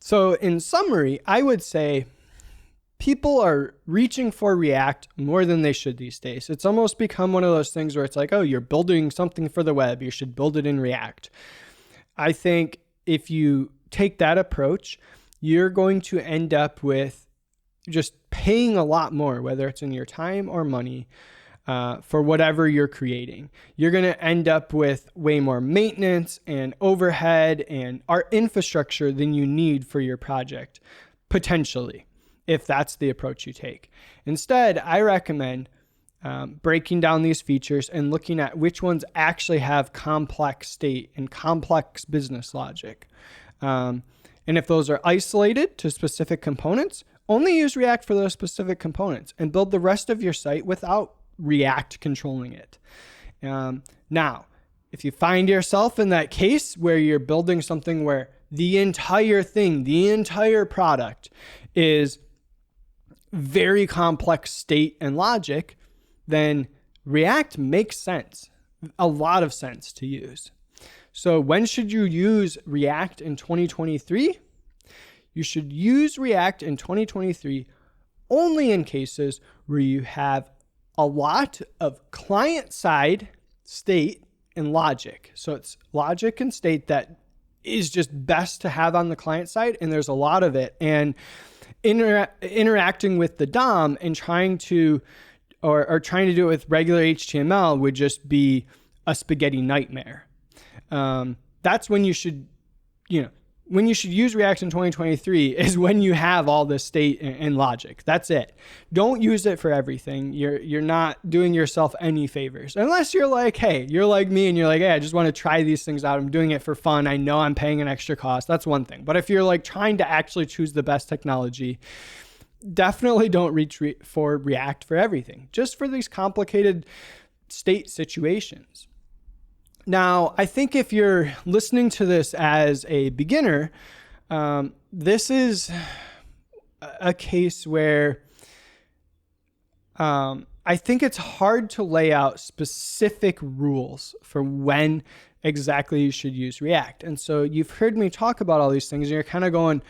So in summary, I would say people are reaching for React more than they should these days. It's almost become one of those things where it's like, oh, you're building something for the web, you should build it in React. I think if you take that approach, you're going to end up with just paying a lot more, whether it's in your time or money, for whatever you're creating. You're going to end up with way more maintenance and overhead and art infrastructure than you need for your project, potentially, if that's the approach you take. Instead, I recommend breaking down these features and looking at which ones actually have complex state and complex business logic. And if those are isolated to specific components, only use React for those specific components and build the rest of your site without React controlling it. Now, if you find yourself in that case where you're building something where the entire thing, the entire product is very complex state and logic, then React makes sense, a lot of sense to use. So when should you use React in 2023? You should use React in 2023 only in cases where you have a lot of client-side state and logic. So it's logic and state that is just best to have on the client side, and there's a lot of it. And interacting with the DOM and trying to do it with regular HTML would just be a spaghetti nightmare. That's when you should, when you should use React in 2023 is when you have all this state and logic. That's it. Don't use it for everything. You're not doing yourself any favors. Unless you're like, hey, you're like me and you're like, hey, I just want to try these things out. I'm doing it for fun. I know I'm paying an extra cost. That's one thing. But if you're like trying to actually choose the best technology, definitely don't reach for React for everything. Just for these complicated state situations. Now, I think if you're listening to this as a beginner, this is a case where I think it's hard to lay out specific rules for when exactly you should use React. And so you've heard me talk about all these things and you're kind of going,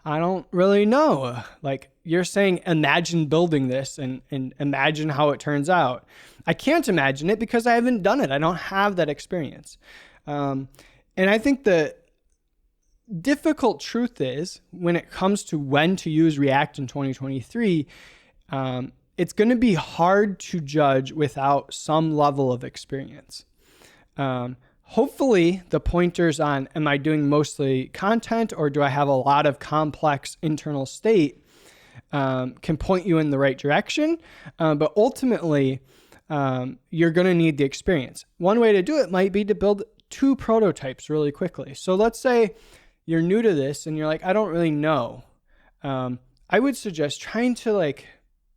I don't really know. Like you're saying, imagine building this and imagine how it turns out. I can't imagine it because I haven't done it. I don't have that experience. And I think the difficult truth is when it comes to when to use React in 2023, it's going to be hard to judge without some level of experience. Hopefully the pointers on, am I doing mostly content or do I have a lot of complex internal state, can point you in the right direction. But ultimately, you're going to need the experience. One way to do it might be to build 2 prototypes really quickly. So let's say you're new to this and you're like, I don't really know. I would suggest trying to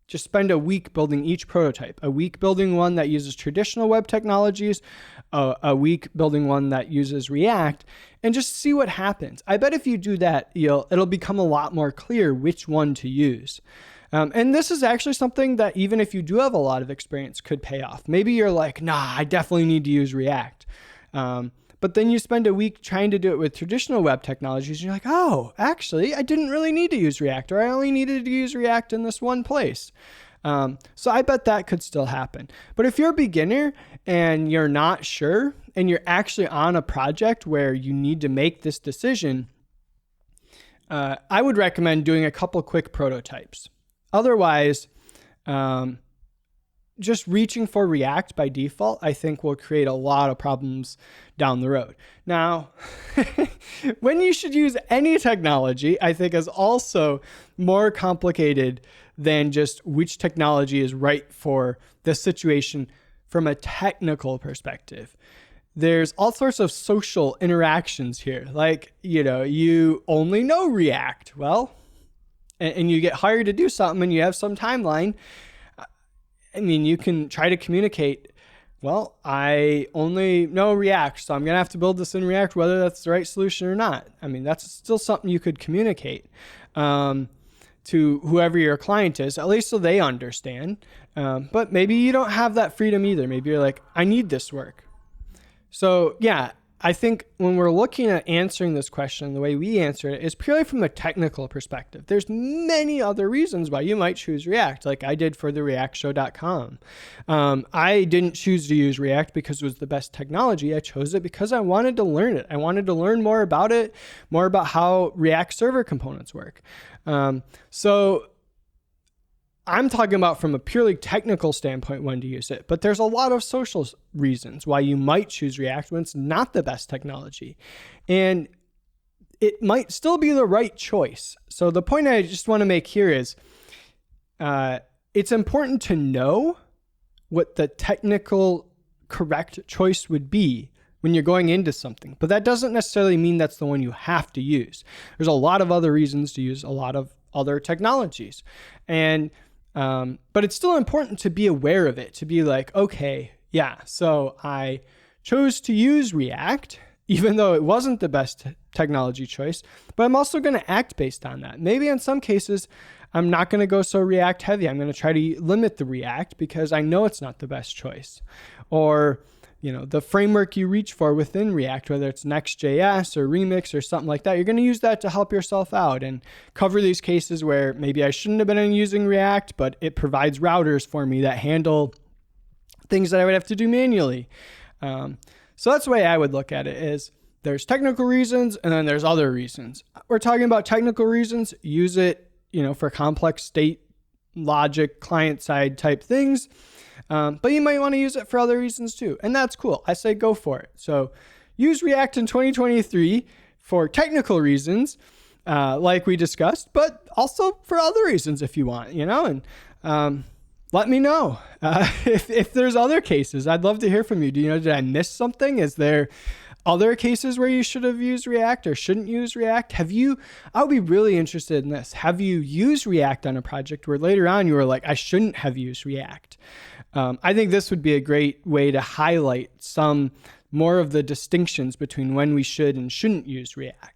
just spend a week building each prototype, a week building one that uses traditional web technologies, a week building one that uses React, and just see what happens. I bet if you do that, it'll become a lot more clear which one to use. And this is actually something that even if you do have a lot of experience could pay off. Maybe you're like, nah, I definitely need to use React. But then you spend a week trying to do it with traditional web technologies and you're like, oh, actually, I didn't really need to use React, or I only needed to use React in this one place. So I bet that could still happen. But if you're a beginner and you're not sure and you're actually on a project where you need to make this decision, I would recommend doing a couple quick prototypes. Otherwise, just reaching for React by default, I think will create a lot of problems down the road. Now, when you should use any technology, I think is also more complicated than just which technology is right for the situation from a technical perspective. There's all sorts of social interactions here. Like, you only know React. Well, and you get hired to do something and you have some timeline. I mean, you can try to communicate, well, I only know React, so I'm going to have to build this in React, whether that's the right solution or not. I mean, that's still something you could communicate to whoever your client is, at least so they understand. But maybe you don't have that freedom either. Maybe you're like, I need this work. So yeah, I think when we're looking at answering this question, the way we answer it is purely from a technical perspective. There's many other reasons why you might choose React, like I did for the reactshow.com. I didn't choose to use React because it was the best technology. I chose it because I wanted to learn it. I wanted to learn more about it, more about how React server components work. So I'm talking about from a purely technical standpoint when to use it, but there's a lot of social reasons why you might choose React when it's not the best technology. And it might still be the right choice. So the point I just want to make here is it's important to know what the technical correct choice would be when you're going into something, but that doesn't necessarily mean that's the one you have to use. There's a lot of other reasons to use a lot of other technologies. And but it's still important to be aware of it, to be like, okay, yeah, so I chose to use React, even though it wasn't the best technology choice, but I'm also going to act based on that. Maybe in some cases, I'm not going to go so React heavy. I'm going to try to limit the React because I know it's not the best choice. Or, you know, the framework you reach for within React, whether it's Next.js or Remix or something like that, you're going to use that to help yourself out and cover these cases where maybe I shouldn't have been using React, but it provides routers for me that handle things that I would have to do manually. So that's the way I would look at it is there's technical reasons and then there's other reasons. We're talking about technical reasons, use it, you know, for complex state logic, client side type things. But you might want to use it for other reasons too. And that's cool. I say go for it. So use React in 2023 for technical reasons, like we discussed, but also for other reasons if you want, you know, and let me know if there's other cases. I'd love to hear from you. Do you know, did I miss something? Is there other cases where you should have used React or shouldn't use React? I would be really interested in this. Have you used React on a project where later on you were like, I shouldn't have used React? I think this would be a great way to highlight some more of the distinctions between when we should and shouldn't use React.